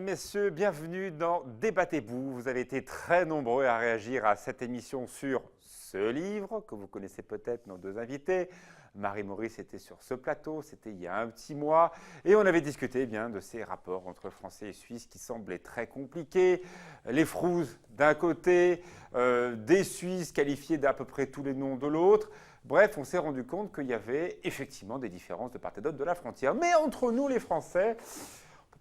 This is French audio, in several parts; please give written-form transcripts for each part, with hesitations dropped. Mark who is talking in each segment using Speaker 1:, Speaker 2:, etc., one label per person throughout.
Speaker 1: messieurs, bienvenue dans Débattez-vous. Vous avez été très nombreux à réagir à cette émission sur ce livre, que vous connaissez peut-être, nos deux invités. Marie-Maurice était sur ce plateau, c'était il y a un petit mois, et on avait discuté bien de ces rapports entre Français et Suisses qui semblaient très compliqués. Les Frouzes d'un côté, des Suisses qualifiés d'à peu près tous les noms de l'autre. Bref, on s'est rendu compte qu'il y avait effectivement des différences de part et d'autre de la frontière. Mais entre nous, les Français,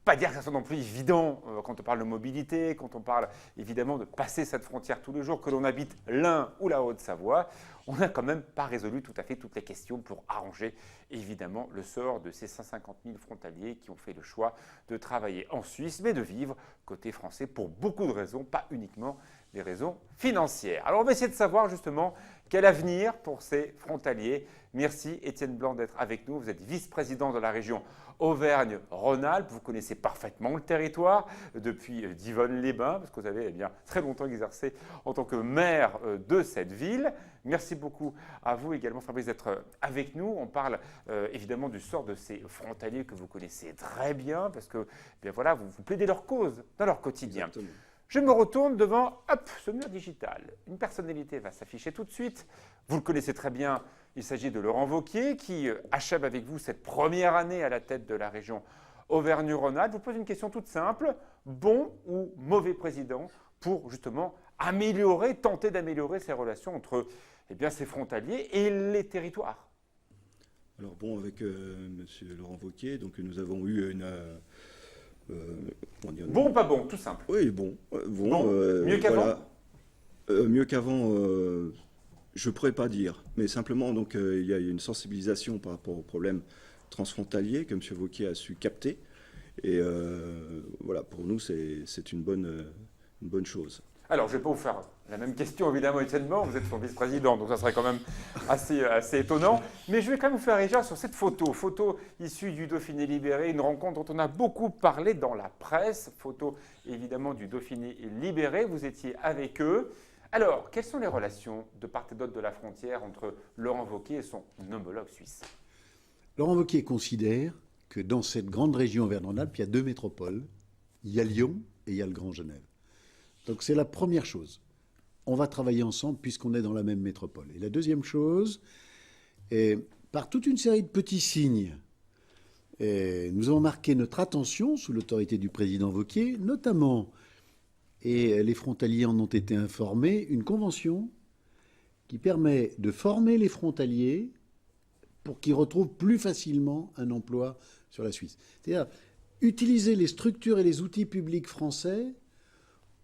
Speaker 1: pas dire que ça soit non plus évident quand on parle de mobilité, quand on parle évidemment de passer cette frontière tous les jours, que l'on habite l'Ain ou la Haute-Savoie, on n'a quand même pas résolu tout à fait toutes les questions pour arranger évidemment le sort de ces 150 000 frontaliers qui ont fait le choix de travailler en Suisse, mais de vivre côté français pour beaucoup de raisons, pas uniquement des raisons financières. Alors on va essayer de savoir justement quel avenir pour ces frontaliers. Merci Étienne Blanc d'être avec nous. Vous êtes vice-président de la région Auvergne-Rhône-Alpes. Vous connaissez parfaitement le territoire depuis Divonne-les-Bains, parce que vous avez très longtemps exercé en tant que maire de cette ville. Merci beaucoup à vous également, Fabrice, d'être avec nous. On parle évidemment du sort de ces frontaliers que vous connaissez très bien, parce que bien voilà, vous plaidez leur cause dans leur quotidien.
Speaker 2: Exactement.
Speaker 1: Je me retourne devant ce mur digital. Une personnalité va s'afficher tout de suite. Vous le connaissez très bien, il s'agit de Laurent Wauquiez qui achève avec vous cette première année à la tête de la région Auvergne-Rhône-Alpes. Je vous pose une question toute simple. Bon ou mauvais président pour justement tenter d'améliorer ces relations entre ces frontaliers et les territoires?
Speaker 2: Alors bon, avec M. Laurent Wauquiez, donc nous avons eu une...
Speaker 1: Bon ou pas bon, tout simple.
Speaker 2: Oui, bon.
Speaker 1: Mieux qu'avant
Speaker 2: mieux qu'avant, je ne pourrais pas dire. Mais simplement, donc, il y a une sensibilisation par rapport aux problèmes transfrontaliers que M. Wauquiez a su capter. Et voilà, pour nous, c'est une bonne chose.
Speaker 1: Alors, je ne vais pas vous faire la même question, évidemment, Étienne Blanc, vous êtes son vice-président, donc ça serait quand même assez étonnant. Mais je vais quand même vous faire réagir sur cette photo issue du Dauphiné libéré, une rencontre dont on a beaucoup parlé dans la presse, photo évidemment du Dauphiné libéré, vous étiez avec eux. Alors, quelles sont les relations de part et d'autre de la frontière entre Laurent Wauquiez et son homologue suisse?
Speaker 3: Laurent Wauquiez considère que dans cette grande région Auvergne-Rhône-Alpes, il y a deux métropoles. Il y a Lyon et il y a le Grand Genève. Donc c'est la première chose. On va travailler ensemble puisqu'on est dans la même métropole. Et la deuxième chose, par toute une série de petits signes, nous avons marqué notre attention sous l'autorité du président Wauquiez, notamment, et les frontaliers en ont été informés, une convention qui permet de former les frontaliers pour qu'ils retrouvent plus facilement un emploi sur la Suisse. C'est-à-dire utiliser les structures et les outils publics français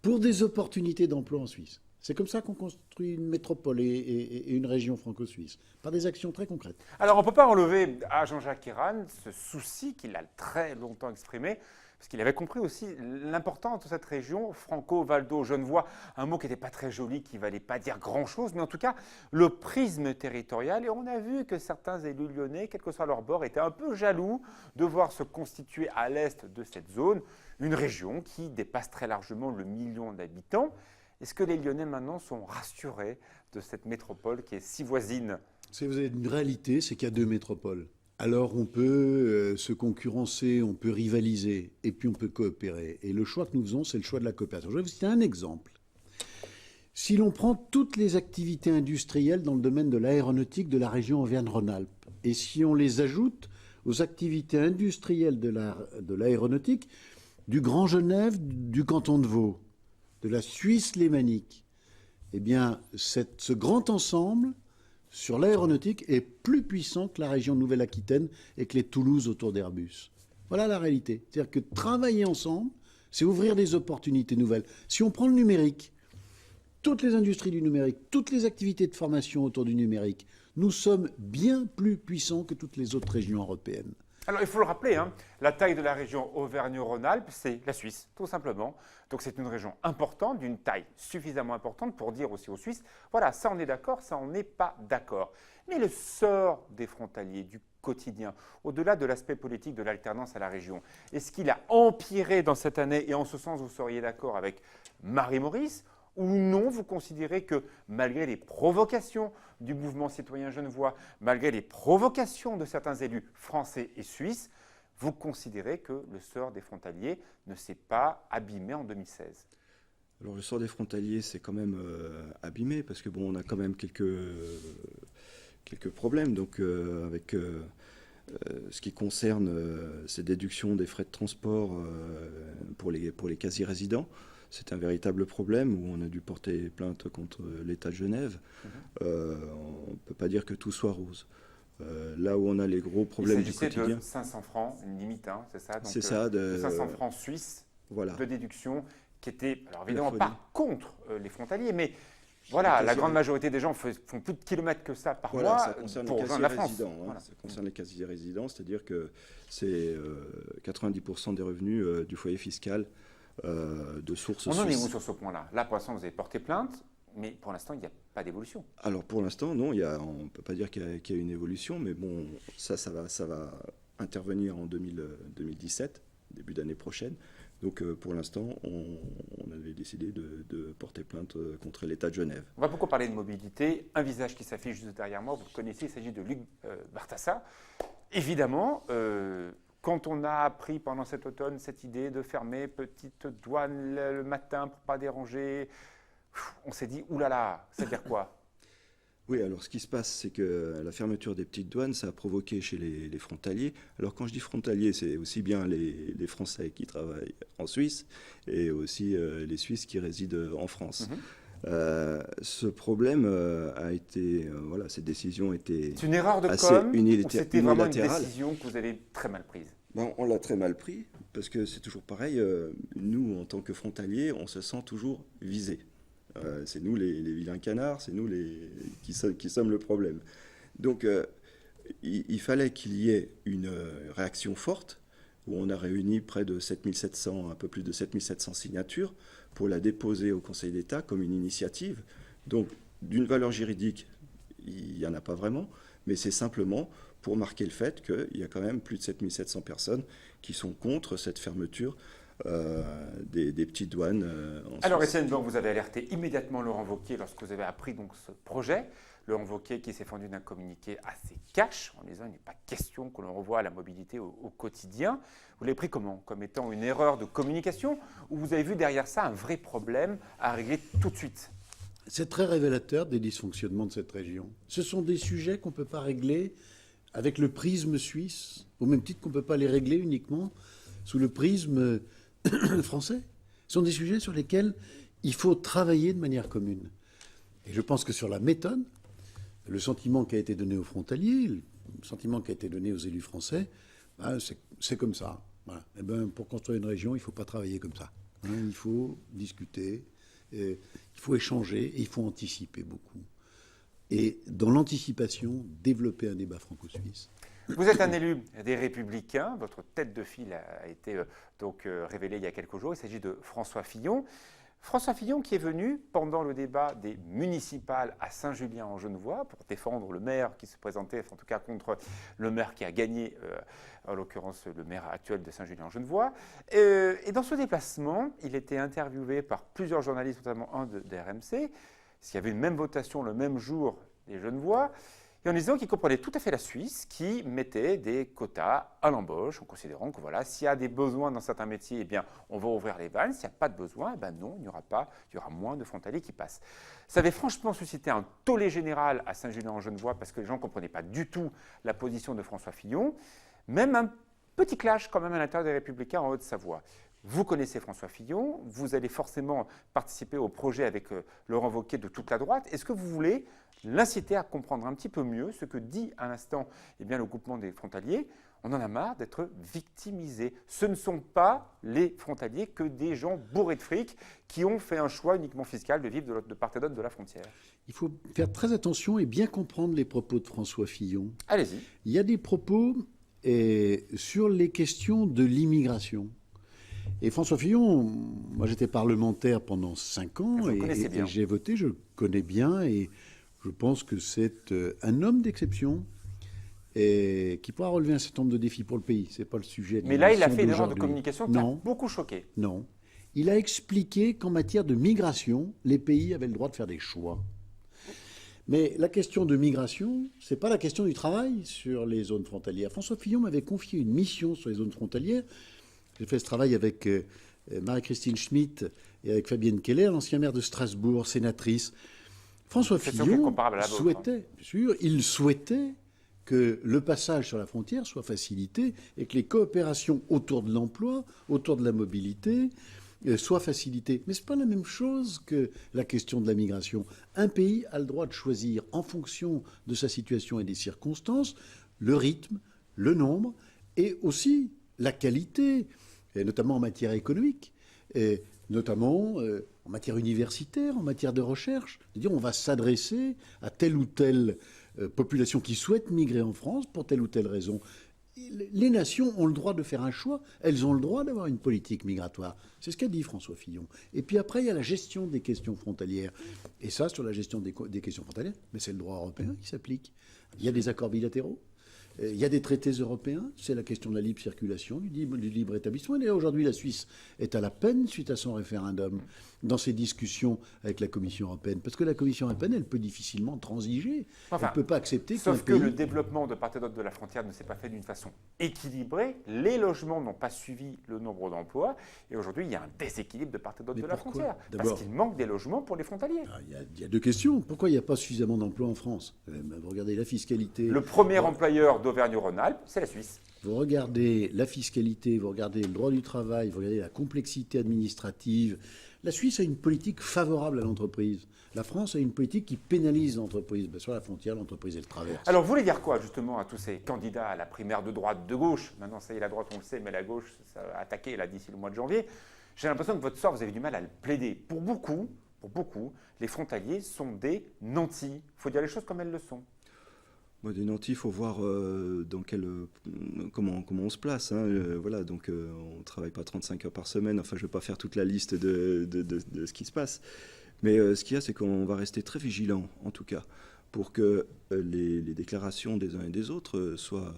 Speaker 3: pour des opportunités d'emploi en Suisse. C'est comme ça qu'on construit une métropole et une région franco-suisse, par des actions très concrètes.
Speaker 1: Alors, on ne peut pas enlever à Jean-Jacques Ayrault ce souci qu'il a très longtemps exprimé, parce qu'il avait compris aussi l'importance de cette région franco-valdo-genevois, un mot qui n'était pas très joli, qui ne valait pas dire grand-chose, mais en tout cas, le prisme territorial. Et on a vu que certains élus lyonnais, quel que soit leur bord, étaient un peu jaloux de voir se constituer à l'est de cette zone une région qui dépasse très largement le million d'habitants. Est-ce que les Lyonnais maintenant sont rassurés de cette métropole qui est si voisine?
Speaker 3: Vous avez une réalité, c'est qu'il y a deux métropoles. Alors on peut se concurrencer, on peut rivaliser, et puis on peut coopérer. Et le choix que nous faisons, c'est le choix de la coopération. Je vais vous citer un exemple. Si l'on prend toutes les activités industrielles dans le domaine de l'aéronautique de la région Auvergne-Rhône-Alpes, et si on les ajoute aux activités industrielles de l'aéronautique du Grand Genève, du canton de Vaud, de la Suisse lémanique, eh bien, ce grand ensemble sur l'aéronautique est plus puissant que la région Nouvelle-Aquitaine et que les Toulouse autour d'Airbus. Voilà la réalité. C'est-à-dire que travailler ensemble, c'est ouvrir des opportunités nouvelles. Si on prend le numérique, toutes les industries du numérique, toutes les activités de formation autour du numérique, nous sommes bien plus puissants que toutes les autres régions européennes.
Speaker 1: Alors, il faut le rappeler, la taille de la région Auvergne-Rhône-Alpes, c'est la Suisse, tout simplement. Donc, c'est une région importante, d'une taille suffisamment importante pour dire aussi aux Suisses, voilà, ça on est d'accord, ça on n'est pas d'accord. Mais le sort des frontaliers, du quotidien, au-delà de l'aspect politique de l'alternance à la région, est-ce qu'il a empiré dans cette année? Et en ce sens, vous seriez d'accord avec Marie-Maurice? Ou non, vous considérez que malgré les provocations du mouvement citoyen genevois, malgré les provocations de certains élus français et suisses, vous considérez que le sort des frontaliers ne s'est pas abîmé en 2016?
Speaker 2: Alors le sort des frontaliers s'est quand même abîmé parce que bon, on a quand même quelques problèmes. Donc avec ce qui concerne ces déductions des frais de transport pour les quasi-résidents, c'est un véritable problème où on a dû porter plainte contre l'État de Genève. On ne peut pas dire que tout soit rose. Là où on a les gros problèmes du quotidien.
Speaker 1: De 500 francs, une limite, hein, c'est ça?
Speaker 2: C'est ça.
Speaker 1: De 500 francs suisses
Speaker 2: voilà.
Speaker 1: de déduction qui étaient, alors évidemment pas contre les frontaliers, mais voilà, la grande majorité des gens font plus de kilomètres que ça par mois
Speaker 2: ça concerne
Speaker 1: pour
Speaker 2: les
Speaker 1: rejoindre la France.
Speaker 2: Voilà. Ça concerne les quasi-résidents, c'est-à-dire que c'est 90% des revenus du foyer fiscal de source suisse.
Speaker 1: On en est où sur ce point-là? Là, pour l'instant, vous avez porté plainte, mais pour l'instant, il n'y a pas d'évolution.
Speaker 2: Alors pour l'instant, non, on ne peut pas dire qu'il y a une évolution, mais bon, ça va intervenir en 2017, début d'année prochaine. Donc pour l'instant, on avait décidé de porter plainte contre l'État de Genève.
Speaker 1: On va beaucoup parler de mobilité. Un visage qui s'affiche juste derrière moi, vous le connaissez, il s'agit de Luc Bartassa. Évidemment, quand on a appris pendant cet automne cette idée de fermer petite douane le matin pour ne pas déranger, on s'est dit, oulala, ça veut dire quoi?
Speaker 2: Oui, alors ce qui se passe, c'est que la fermeture des petites douanes, ça a provoqué chez les frontaliers. Alors quand je dis frontaliers, c'est aussi bien les Français qui travaillent en Suisse et aussi les Suisses qui résident en France. Ce problème a été, cette décision était
Speaker 1: c'est une erreur de
Speaker 2: assez
Speaker 1: com
Speaker 2: unilatérale.
Speaker 1: ou c'était vraiment une décision que vous avez très mal prise?
Speaker 2: Ben, on l'a très mal pris parce que c'est toujours pareil. Nous, en tant que frontaliers, on se sent toujours visés. C'est nous les vilains canards, c'est nous qui sommes le problème. Donc il fallait qu'il y ait une réaction forte, où on a réuni près de 7700, un peu plus de 7700 signatures, pour la déposer au Conseil d'État comme une initiative. Donc d'une valeur juridique, il n'y en a pas vraiment, mais c'est simplement pour marquer le fait qu'il y a quand même plus de 7700 personnes qui sont contre cette fermeture des petites douanes.
Speaker 1: Alors Étienne Blanc, vous avez alerté immédiatement Laurent Wauquiez lorsque vous avez appris donc ce projet. Laurent Wauquiez qui s'est fendu d'un communiqué assez cash en disant il n'est pas question que l'on revoie la mobilité au quotidien. Vous l'avez pris comment? Comme étant une erreur de communication ou vous avez vu derrière ça un vrai problème à régler tout de suite?
Speaker 3: C'est très révélateur des dysfonctionnements de cette région. Ce sont des sujets qu'on ne peut pas régler avec le prisme suisse, au même titre qu'on ne peut pas les régler uniquement sous le prisme français. Ce sont des sujets sur lesquels il faut travailler de manière commune. Et je pense que sur la méthode, le sentiment qui a été donné aux frontaliers, le sentiment qui a été donné aux élus français, c'est comme ça. Voilà. Et ben, pour construire une région, il ne faut pas travailler comme ça. Il faut discuter, il faut échanger et il faut anticiper beaucoup. Et dans l'anticipation, développer un débat franco-suisse.
Speaker 1: Vous êtes un élu des Républicains. Votre tête de file a été révélée il y a quelques jours. Il s'agit de François Fillon. François Fillon qui est venu pendant le débat des municipales à Saint-Julien-en-Genevois pour défendre le maire qui se présentait, en tout cas contre le maire qui a gagné, en l'occurrence le maire actuel de Saint-Julien-en-Genevois. Et dans ce déplacement, il était interviewé par plusieurs journalistes, notamment un de RMC, s'il y avait une même votation le même jour des Genevois, et en disant qu'il comprenait tout à fait la Suisse qui mettait des quotas à l'embauche en considérant que voilà, s'il y a des besoins dans certains métiers, eh bien, on va ouvrir les vannes. S'il n'y a pas de besoin, eh bien non, il n'y aura pas, il y aura moins de frontaliers qui passent. Ça avait franchement suscité un tollé général à Saint-Julien-en-Genevois parce que les gens ne comprenaient pas du tout la position de François Fillon. Même un petit clash quand même à l'intérieur des Républicains en Haute-Savoie. Vous connaissez François Fillon, vous allez forcément participer au projet avec Laurent Wauquiez de toute la droite. Est-ce que vous voulez l'inciter à comprendre un petit peu mieux ce que dit à l'instant le groupement des frontaliers? On en a marre d'être victimisés. Ce ne sont pas les frontaliers que des gens bourrés de fric qui ont fait un choix uniquement fiscal de vivre de part et d'autre de la frontière.
Speaker 3: Il faut faire très attention et bien comprendre les propos de François Fillon.
Speaker 1: Allez-y.
Speaker 3: Il y a des propos sur les questions de l'immigration. Et François Fillon, moi j'étais parlementaire pendant 5 ans et j'ai voté, je le connais bien et je pense que c'est un homme d'exception et qui pourra relever un certain nombre de défis pour le pays. Ce n'est pas le sujet de
Speaker 1: Mais là, il a fait une erreur de communication qui a beaucoup choqué.
Speaker 3: Non. Il a expliqué qu'en matière de migration, les pays avaient le droit de faire des choix. Mais la question de migration, ce n'est pas la question du travail sur les zones frontalières. François Fillon m'avait confié une mission sur les zones frontalières. J'ai fait ce travail avec Marie-Christine Schmitt et avec Fabienne Keller, l'ancien maire de Strasbourg, sénatrice. François Fillon souhaitait, bien sûr, il souhaitait que le passage sur la frontière soit facilité et que les coopérations autour de l'emploi, autour de la mobilité, soient facilitées. Mais ce n'est pas la même chose que la question de la migration. Un pays a le droit de choisir, en fonction de sa situation et des circonstances, le rythme, le nombre et aussi la qualité, et notamment en matière économique, et notamment en matière universitaire, en matière de recherche. C'est-à-dire on va s'adresser à telle ou telle population qui souhaite migrer en France pour telle ou telle raison. Les nations ont le droit de faire un choix, elles ont le droit d'avoir une politique migratoire. C'est ce qu'a dit François Fillon. Et puis après, il y a la gestion des questions frontalières. Et ça, sur la gestion des questions frontalières, mais c'est le droit européen qui s'applique. Il y a des accords bilatéraux. Il y a des traités européens, c'est la question de la libre circulation, du libre établissement. Et aujourd'hui, la Suisse est à la peine suite à son référendum dans ses discussions avec la Commission européenne. Parce que la Commission européenne, elle peut difficilement transiger. Elle ne peut pas accepter qu'un pays...
Speaker 1: Sauf que le développement de part et d'autre de la frontière ne s'est pas fait d'une façon équilibrée. Les logements n'ont pas suivi le nombre d'emplois. Et aujourd'hui, il y a un déséquilibre de part et d'autre de la frontière. Parce qu'il manque des logements pour les frontaliers.
Speaker 3: Il y a deux questions. Pourquoi il n'y a pas suffisamment d'emplois en France? Vous regardez la fiscalité.
Speaker 1: Le premier employeur d'Auvergne-Rhône-Alpes, c'est la Suisse.
Speaker 3: Vous regardez la fiscalité, vous regardez le droit du travail, vous regardez la complexité administrative. La Suisse a une politique favorable à l'entreprise. La France a une politique qui pénalise l'entreprise. Ben, sur la frontière, l'entreprise, elle traverse.
Speaker 1: Alors, vous voulez dire quoi, justement, à tous ces candidats à la primaire de droite, de gauche? Maintenant, ça y est, la droite, on le sait, mais la gauche, ça a attaqué là d'ici le mois de janvier. J'ai l'impression que votre sort, vous avez du mal à le plaider. Pour beaucoup, les frontaliers sont des nantis. Il faut dire les choses comme elles le sont.
Speaker 2: Des nantis, il faut voir comment on se place. Voilà, donc on ne travaille pas 35 heures par semaine. Enfin, je ne vais pas faire toute la liste de ce qui se passe. Mais ce qu'il y a, c'est qu'on va rester très vigilant, en tout cas, pour que les déclarations des uns et des autres soient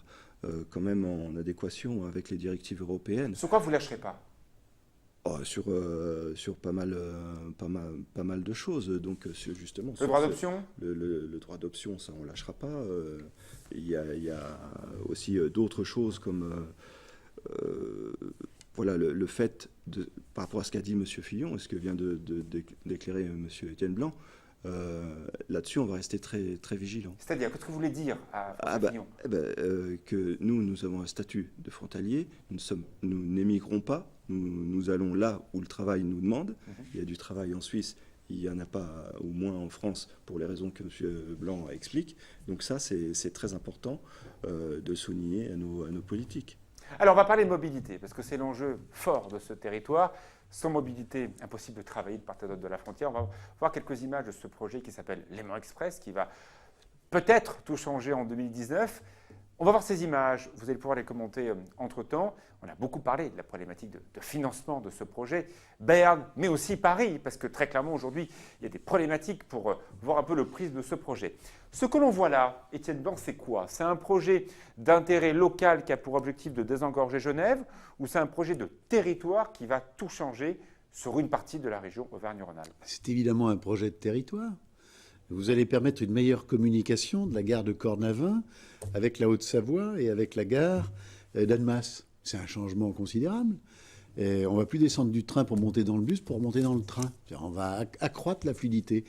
Speaker 2: quand même en adéquation avec les directives européennes.
Speaker 1: Sur quoi vous ne lâcherez pas?
Speaker 2: Sur pas mal de choses. Donc, justement,
Speaker 1: le droit d'option
Speaker 2: le droit d'option, ça, on ne lâchera pas. Il y a aussi d'autres choses comme voilà, le fait, par rapport à ce qu'a dit M. Fillon et ce que vient d'éclairer M. Étienne Blanc, là-dessus, on va rester très, très vigilant.
Speaker 1: C'est-à-dire, qu'est-ce que vous voulez dire à Fillon?
Speaker 2: Que nous avons un statut de frontalier, nous n'émigrons pas, nous allons là où le travail nous demande. Il y a du travail en Suisse, il n'y en a pas, au moins en France, pour les raisons que M. Blanc explique. Donc ça, c'est très important de souligner à nos politiques.
Speaker 1: Alors, on va parler de mobilité, parce que c'est l'enjeu fort de ce territoire. Sans mobilité, impossible de travailler de part et d'autre de la frontière. On va voir quelques images de ce projet qui s'appelle Léman Express, qui va peut-être tout changer en 2019. On va voir ces images, vous allez pouvoir les commenter entre-temps. On a beaucoup parlé de la problématique de financement de ce projet. Berne, mais aussi Paris, parce que très clairement aujourd'hui, il y a des problématiques pour voir un peu le prisme de ce projet. Ce que l'on voit là, Étienne Blanc, c'est quoi? C'est un projet d'intérêt local qui a pour objectif de désengorger Genève, ou c'est un projet de territoire qui va tout changer sur une partie de la région Auvergne-Rhône-Alpes?
Speaker 3: C'est évidemment un projet de territoire. Vous allez permettre une meilleure communication de la gare de Cornavin avec la Haute-Savoie et avec la gare d'Annemasse. C'est un changement considérable. Et on ne va plus descendre du train pour monter dans le bus, pour monter dans le train. On va accroître la fluidité.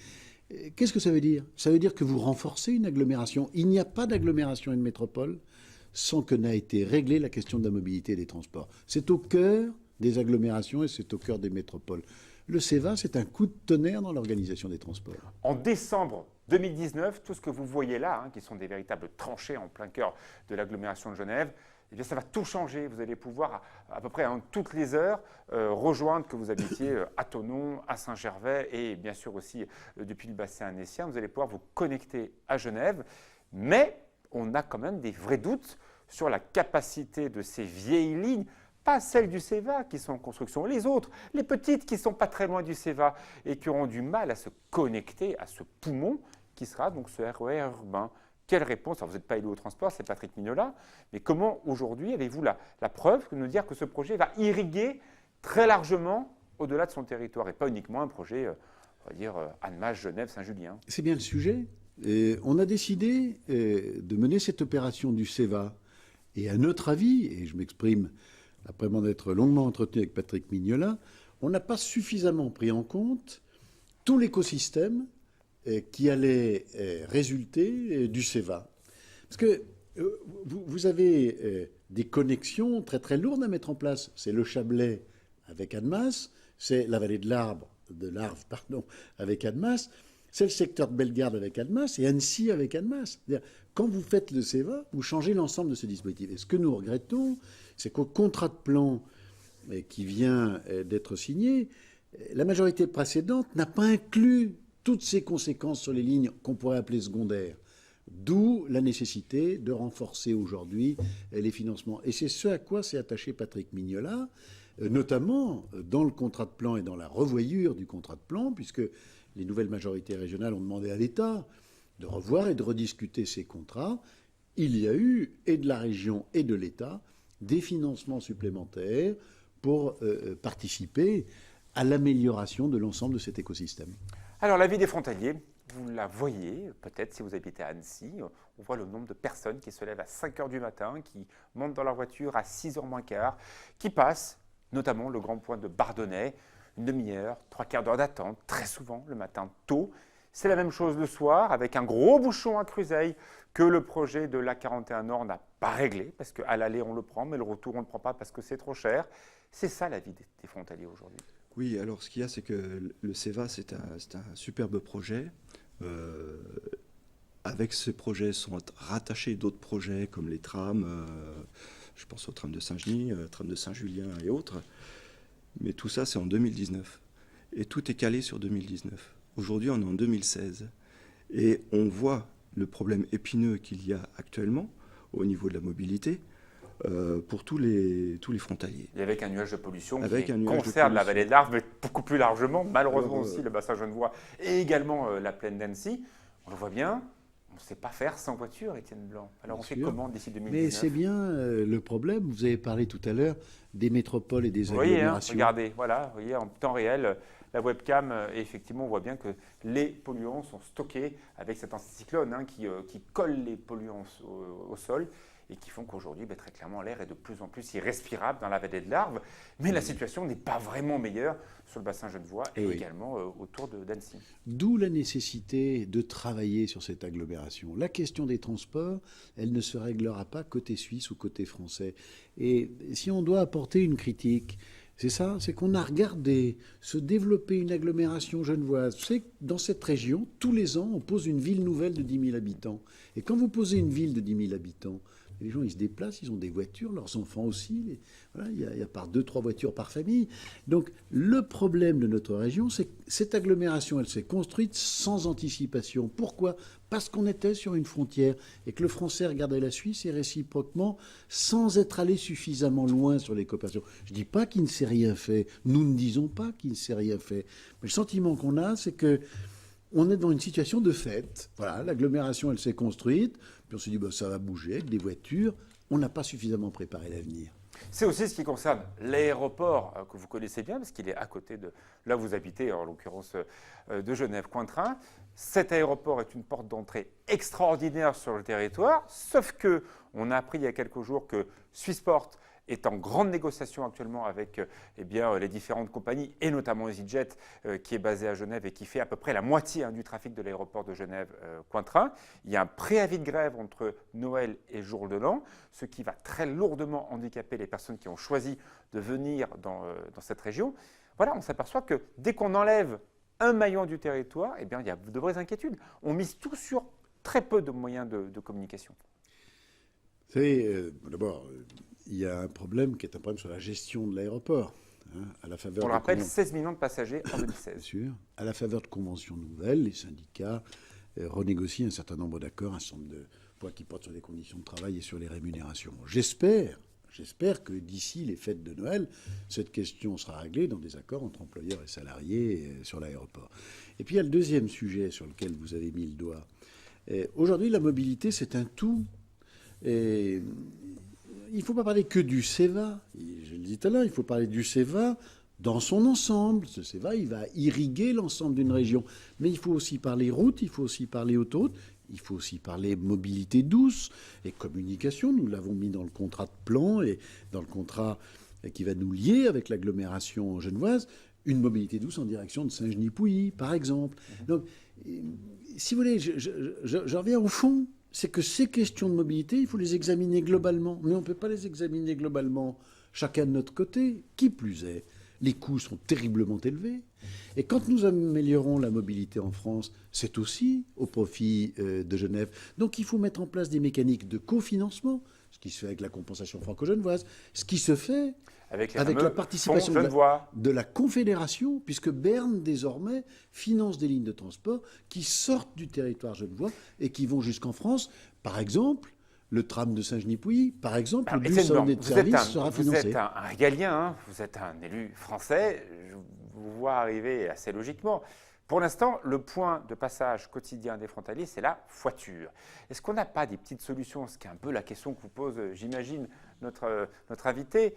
Speaker 3: Qu'est-ce que ça veut dire? Ça veut dire que vous renforcez une agglomération. Il n'y a pas d'agglomération et de métropole sans que n'a été réglée la question de la mobilité et des transports. C'est au cœur des agglomérations et c'est au cœur des métropoles. Le CEVA, c'est un coup de tonnerre dans l'organisation des transports.
Speaker 1: En décembre 2019, tout ce que vous voyez là, qui sont des véritables tranchées en plein cœur de l'agglomération de Genève, eh bien, ça va tout changer. Vous allez pouvoir, à peu près toutes les heures, rejoindre, que vous habitiez à Thonon, à Saint-Gervais et bien sûr aussi depuis le bassin annécien, vous allez pouvoir vous connecter à Genève. Mais on a quand même des vrais doutes sur la capacité de ces vieilles lignes, pas celles du CEVA qui sont en construction, les autres, les petites qui ne sont pas très loin du CEVA et qui auront du mal à se connecter à ce poumon qui sera donc ce RER urbain. Quelle réponse? Alors vous n'êtes pas élu au transport, c'est Patrick Mignola, mais comment aujourd'hui avez-vous la preuve de nous dire que ce projet va irriguer très largement au-delà de son territoire et pas uniquement un projet, on va dire, Annemasse, Genève, Saint-Julien?
Speaker 3: C'est bien le sujet. On a décidé de mener cette opération du CEVA. Et à notre avis, et je m'exprime après m'en être longuement entretenu avec Patrick Mignola, on n'a pas suffisamment pris en compte tout l'écosystème qui allait résulter du CEVA. Parce que vous avez des connexions très très lourdes à mettre en place. C'est le Chablais avec Annemasse, c'est la vallée de l'Arve avec Annemasse, c'est le secteur de Bellegarde avec Annemasse et Annecy avec Annemasse. Quand vous faites le CEVA, vous changez l'ensemble de ce dispositif. Et ce que nous regrettons, c'est qu'au contrat de plan qui vient d'être signé, la majorité précédente n'a pas inclus toutes ces conséquences sur les lignes qu'on pourrait appeler secondaires. D'où la nécessité de renforcer aujourd'hui les financements. Et c'est ce à quoi s'est attaché Patrick Mignola, notamment dans le contrat de plan et dans la revoyure du contrat de plan, puisque les nouvelles majorités régionales ont demandé à l'État de revoir et de rediscuter ces contrats. Il y a eu, et de la région et de l'État, des financements supplémentaires pour participer à l'amélioration de l'ensemble de cet écosystème.
Speaker 1: Alors, la vie des frontaliers, vous la voyez peut-être si vous habitez à Annecy. On voit le nombre de personnes qui se lèvent à 5 h du matin, qui montent dans leur voiture à 6 h moins quart, qui passent notamment le grand point de Bardonnay, une demi-heure, 3/4 d'heure d'attente, très souvent le matin tôt. C'est la même chose le soir, avec un gros bouchon à Cruseilles que le projet de l'A41 Nord n'a pas réglé, parce qu'à l'aller on le prend, mais le retour on ne le prend pas parce que c'est trop cher. C'est ça la vie des frontaliers aujourd'hui.
Speaker 2: Oui, alors ce qu'il y a, c'est que le CEVA, c'est un superbe projet. Avec ce projet sont rattachés d'autres projets comme les trams, je pense aux trams de Saint-Genis, trams de Saint-Julien et autres. Mais tout ça, c'est en 2019. Et tout est calé sur 2019. Aujourd'hui, on est en 2016. Et on voit le problème épineux qu'il y a actuellement au niveau de la mobilité pour tous les frontaliers.
Speaker 1: Et avec un nuage de pollution
Speaker 2: avec
Speaker 1: qui concerne la vallée de l'Arve, mais beaucoup plus largement, malheureusement aussi le bassin genevois et également la plaine d'Annecy. On le voit bien, on ne sait pas faire sans voiture, Étienne Blanc. Alors on fait comment d'ici 2019 ?
Speaker 3: Mais c'est bien le problème. Vous avez parlé tout à l'heure des métropoles et des agglomérations.
Speaker 1: Regardez, voilà, vous voyez en temps réel la webcam, et effectivement on voit bien que les polluants sont stockés avec cet anticyclone qui colle les polluants au sol et qui font qu'aujourd'hui, très clairement, l'air est de plus en plus irrespirable dans la vallée de l'Arve. Mais la situation n'est pas vraiment meilleure sur le bassin genevois et également autour d'Annecy.
Speaker 3: D'où la nécessité de travailler sur cette agglomération. La question des transports, elle ne se réglera pas côté suisse ou côté français. Et si on doit apporter une critique, c'est ça, c'est qu'on a regardé se développer une agglomération genevoise. C'est que dans cette région, tous les ans, on pose une ville nouvelle de 10 000 habitants. Et quand vous posez une ville de 10 000 habitants, les gens, ils se déplacent, ils ont des voitures, leurs enfants aussi. Voilà, il y a par 2-3 voitures par famille. Donc, le problème de notre région, c'est que cette agglomération, elle s'est construite sans anticipation. Pourquoi ? Parce qu'on était sur une frontière et que le français regardait la Suisse et réciproquement, sans être allé suffisamment loin sur les coopérations. Je ne dis pas qu'il ne s'est rien fait. Nous ne disons pas qu'il ne s'est rien fait. Mais le sentiment qu'on a, c'est que on est dans une situation de fait. Voilà, l'agglomération, elle s'est construite. Puis on s'est dit, ça va bouger avec des voitures. On n'a pas suffisamment préparé l'avenir.
Speaker 1: C'est aussi ce qui concerne l'aéroport que vous connaissez bien, parce qu'il est à côté de là où vous habitez, en l'occurrence de Genève-Cointrin. Cet aéroport est une porte d'entrée extraordinaire sur le territoire, sauf qu'on a appris il y a quelques jours que Swissport est en grande négociation actuellement avec les différentes compagnies, et notamment EasyJet, qui est basé à Genève et qui fait à peu près la moitié du trafic de l'aéroport de Genève-Cointrin. Il y a un préavis de grève entre Noël et Jour de l'An, ce qui va très lourdement handicaper les personnes qui ont choisi de venir dans cette région. Voilà, on s'aperçoit que dès qu'on enlève un maillon du territoire, il y a de vraies inquiétudes. On mise tout sur très peu de moyens de communication.
Speaker 3: Vous savez, d'abord, il y a un problème qui est un problème sur la gestion de l'aéroport. À la faveur
Speaker 1: on le rappelle, 16 millions de passagers en 2016.
Speaker 3: Bien sûr. À la faveur de conventions nouvelles, les syndicats renégocient un certain nombre d'accords, un certain nombre de points qui portent sur les conditions de travail et sur les rémunérations. J'espère que d'ici les fêtes de Noël, cette question sera réglée dans des accords entre employeurs et salariés sur l'aéroport. Et puis il y a le deuxième sujet sur lequel vous avez mis le doigt. Aujourd'hui, la mobilité, c'est un tout. Et il ne faut pas parler que du CEVA. Je le disais tout à l'heure, il faut parler du CEVA dans son ensemble. C'est vrai, il va irriguer l'ensemble d'une région. Mais il faut aussi parler route, il faut aussi parler autoroute, il faut aussi parler mobilité douce et communication. Nous l'avons mis dans le contrat de plan et dans le contrat qui va nous lier avec l'agglomération genevoise, une mobilité douce en direction de Saint-Genis-Pouilly, par exemple. Donc, si vous voulez, je reviens au fond. C'est que ces questions de mobilité, il faut les examiner globalement. Mais on ne peut pas les examiner globalement chacun de notre côté. Qui plus est, les coûts sont terriblement élevés. Et quand nous améliorons la mobilité en France, c'est aussi au profit de Genève. Donc il faut mettre en place des mécaniques de cofinancement, ce qui se fait avec la compensation franco-genevoise, ce qui se fait avec la participation de la Confédération, puisque Berne, désormais, finance des lignes de transport qui sortent du territoire genevois et qui vont jusqu'en France. Par exemple, le tram de Saint-Genis-Pouilly, par exemple, le bus de service sera financé.
Speaker 1: Vous êtes un régalien, hein, vous êtes un élu français, je vous vois arriver assez logiquement. Pour l'instant, le point de passage quotidien des frontaliers, c'est la voiture. Est-ce qu'on n'a pas des petites solutions? Ce qui est un peu la question que vous pose, j'imagine, notre invité.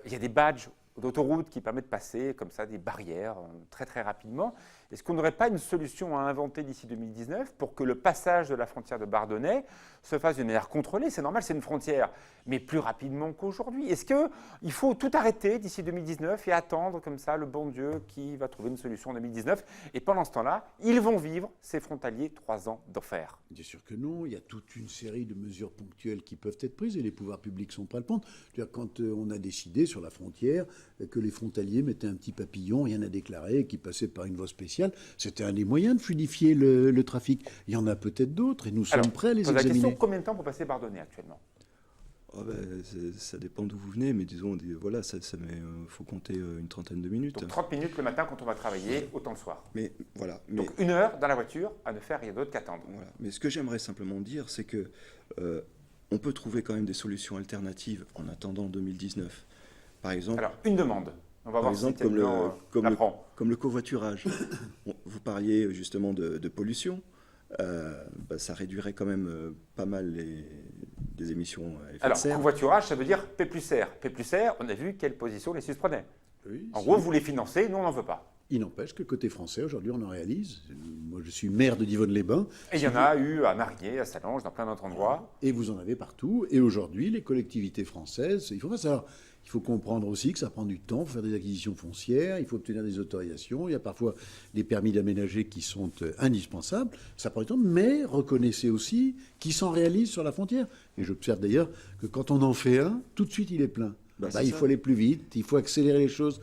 Speaker 1: Il y a des badges d'autoroute qui permettent de passer comme ça des barrières très très rapidement. Est-ce qu'on n'aurait pas une solution à inventer d'ici 2019 pour que le passage de la frontière de Bardonnay se fasse d'une manière contrôlée? C'est normal, c'est une frontière, mais plus rapidement qu'aujourd'hui. Est-ce qu'il faut tout arrêter d'ici 2019 et attendre comme ça le bon Dieu qui va trouver une solution en 2019? Et pendant ce temps-là, ils vont vivre, ces frontaliers, 3 ans d'enfer.
Speaker 3: Bien sûr que non. Il y a toute une série de mesures ponctuelles qui peuvent être prises et les pouvoirs publics sont prêts à le prendre. Quand on a décidé sur la frontière que les frontaliers mettaient un petit papillon, rien à déclarer, qui passait par une voie spéciale, c'était un des moyens de fluidifier le trafic. Il y en a peut-être d'autres et nous sommes prêts à les examiner.
Speaker 1: La question, combien de temps pour passer Bardonnay actuellement?
Speaker 2: Ça dépend d'où vous venez, mais disons, voilà, faut compter une trentaine de minutes.
Speaker 1: Donc 30 minutes le matin quand on va travailler, autant le soir.
Speaker 2: Mais voilà.
Speaker 1: Donc 1 heure dans la voiture à ne faire rien d'autre qu'attendre.
Speaker 2: Voilà. Mais ce que j'aimerais simplement dire, c'est que on peut trouver quand même des solutions alternatives en attendant 2019. Par exemple.
Speaker 1: Alors une demande. On va voir si
Speaker 2: comme le covoiturage. Vous parliez justement de pollution. Ça réduirait quand même pas mal des émissions à effet de serre.
Speaker 1: Alors, covoiturage, ça veut dire P plus R. P plus R, on a vu quelle position les Suisses prenaient. Oui, en gros, vous les financez, nous, on n'en veut pas.
Speaker 3: Il n'empêche que côté français, aujourd'hui, on en réalise. Moi, je suis maire de Divonne-les-Bains.
Speaker 1: Et il y en a eu à Marignay, à Sallanges, dans plein d'autres endroits.
Speaker 3: Et vous en avez partout. Et aujourd'hui, les collectivités françaises, il faut comprendre aussi que ça prend du temps pour faire des acquisitions foncières, il faut obtenir des autorisations, il y a parfois des permis d'aménager qui sont indispensables, ça prend du temps, mais reconnaissez aussi qu'ils s'en réalisent sur la frontière. Et j'observe d'ailleurs que quand on en fait un, tout de suite il est plein. Il faut aller plus vite, il faut accélérer les choses.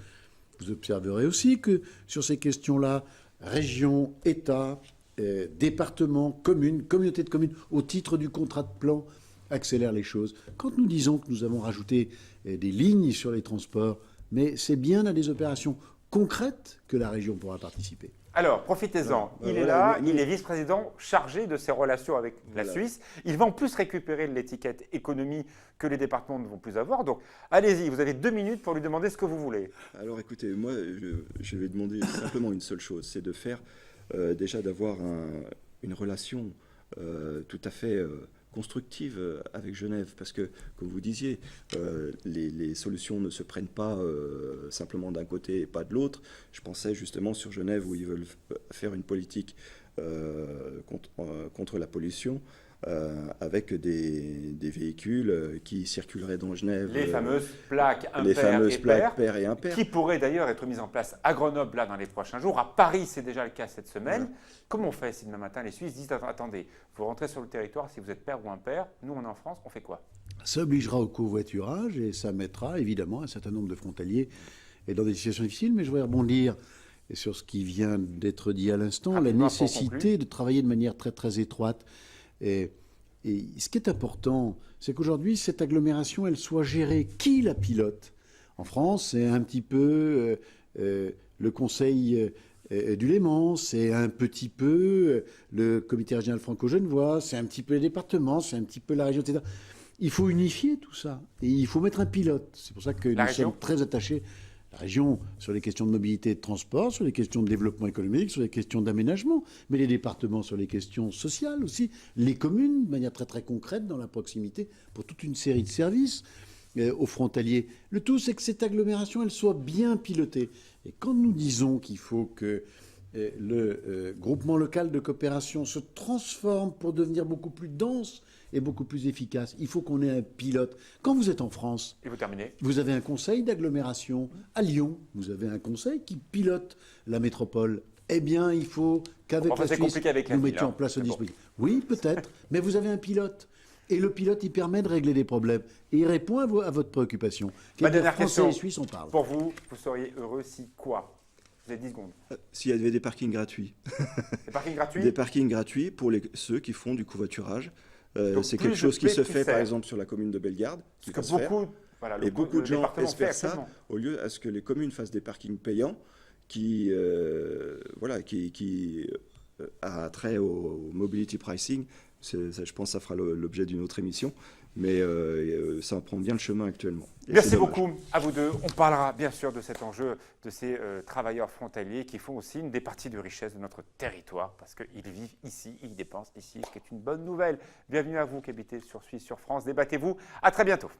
Speaker 3: Vous observerez aussi que sur ces questions-là, région, État, département, commune, communauté de communes, au titre du contrat de plan, accélèrent les choses. Quand nous disons que nous avons rajouté des lignes sur les transports, mais c'est bien à des opérations concrètes que la région pourra participer.
Speaker 1: Alors, profitez-en. Il est là, il est vice-président chargé de ses relations avec la Suisse. Il va en plus récupérer l'étiquette économie que les départements ne vont plus avoir. Donc, allez-y, vous avez 2 minutes pour lui demander ce que vous voulez.
Speaker 2: Alors, écoutez, moi, je vais demander simplement une seule chose, c'est de faire, déjà d'avoir une relation tout à fait constructive avec Genève, parce que, comme vous disiez, les solutions ne se prennent pas simplement d'un côté et pas de l'autre. Je pensais justement sur Genève où ils veulent faire une politique contre la pollution, avec des véhicules qui circuleraient dans Genève.
Speaker 1: Les fameuses plaques pair et impair, qui pourraient d'ailleurs être mises en place à Grenoble là, dans les prochains jours. À Paris, c'est déjà le cas cette semaine. Voilà. Comment on fait si demain matin les Suisses disent « Attendez, vous rentrez sur le territoire, si vous êtes pair ou impair, nous on est en France, on fait quoi ?»
Speaker 3: Ça obligera au covoiturage et ça mettra évidemment un certain nombre de frontaliers dans des situations difficiles. Mais je voudrais rebondir sur ce qui vient d'être dit à l'instant, la nécessité de travailler de manière très très étroite. Et ce qui est important, c'est qu'aujourd'hui, cette agglomération, elle soit gérée. Qui la pilote? En France, c'est un petit peu le Conseil du Léman, c'est un petit peu le Comité régional franco-genevois, c'est un petit peu les départements, c'est un petit peu la région, etc. Il faut unifier tout ça. Et il faut mettre un pilote. C'est pour ça que nous sommes très attachés. La région sur les questions de mobilité et de transport, sur les questions de développement économique, sur les questions d'aménagement, mais les départements sur les questions sociales aussi, les communes de manière très très concrète dans la proximité pour toute une série de services. aux frontaliers. Le tout, c'est que cette agglomération, elle soit bien pilotée. Et quand nous disons qu'il faut que le groupement local de coopération se transforme pour devenir beaucoup plus dense et beaucoup plus efficace, il faut qu'on ait un pilote. Quand vous êtes en France,
Speaker 1: Et vous terminez.
Speaker 3: vous avez un conseil d'agglomération. À Lyon, vous avez un conseil qui pilote la métropole. Eh bien, il faut qu'avec
Speaker 1: Enfin,
Speaker 3: la
Speaker 1: c'est
Speaker 3: Suisse,
Speaker 1: compliqué avec la
Speaker 3: nous
Speaker 1: ville,
Speaker 3: mettions
Speaker 1: hein.
Speaker 3: en place ce
Speaker 1: Mais bon.
Speaker 3: dispositif. Oui, peut-être, mais vous avez un pilote. Et le pilote, il permet de régler des problèmes. Et il répond à votre préoccupation.
Speaker 1: Ma dernière
Speaker 3: Français
Speaker 1: question.
Speaker 3: et Suisses, on parle.
Speaker 1: Pour vous, vous seriez heureux si quoi? Vous avez 10 secondes.
Speaker 2: S'il y avait des parkings gratuits.
Speaker 1: Des parkings gratuits?
Speaker 2: Des parkings gratuits pour ceux qui font du covoiturage.
Speaker 1: Donc,
Speaker 2: C'est
Speaker 1: plus
Speaker 2: quelque chose
Speaker 1: de
Speaker 2: qui se
Speaker 1: paix, plus
Speaker 2: fait, par
Speaker 1: serre.
Speaker 2: exemple, sur la commune de Bellegarde. Qui
Speaker 1: Parce
Speaker 2: va
Speaker 1: que
Speaker 2: se faire.
Speaker 1: beaucoup, voilà,
Speaker 2: Et beaucoup
Speaker 1: le
Speaker 2: de gens
Speaker 1: département fait
Speaker 2: espèrent ça,
Speaker 1: actuellement.
Speaker 2: au lieu à ce que les communes fassent des parkings payants qui a trait au mobility pricing. Ça, je pense que ça fera l'objet d'une autre émission, mais ça prend bien le chemin actuellement. Et
Speaker 1: Merci
Speaker 2: c'est dommage.
Speaker 1: beaucoup à vous deux. On parlera bien sûr de cet enjeu de ces travailleurs frontaliers qui font aussi une des parties de richesse de notre territoire parce qu'ils vivent ici, ils dépensent ici, ce qui est une bonne nouvelle. Bienvenue à vous qui habitez sur Suisse, sur France. Débattez-vous. À très bientôt.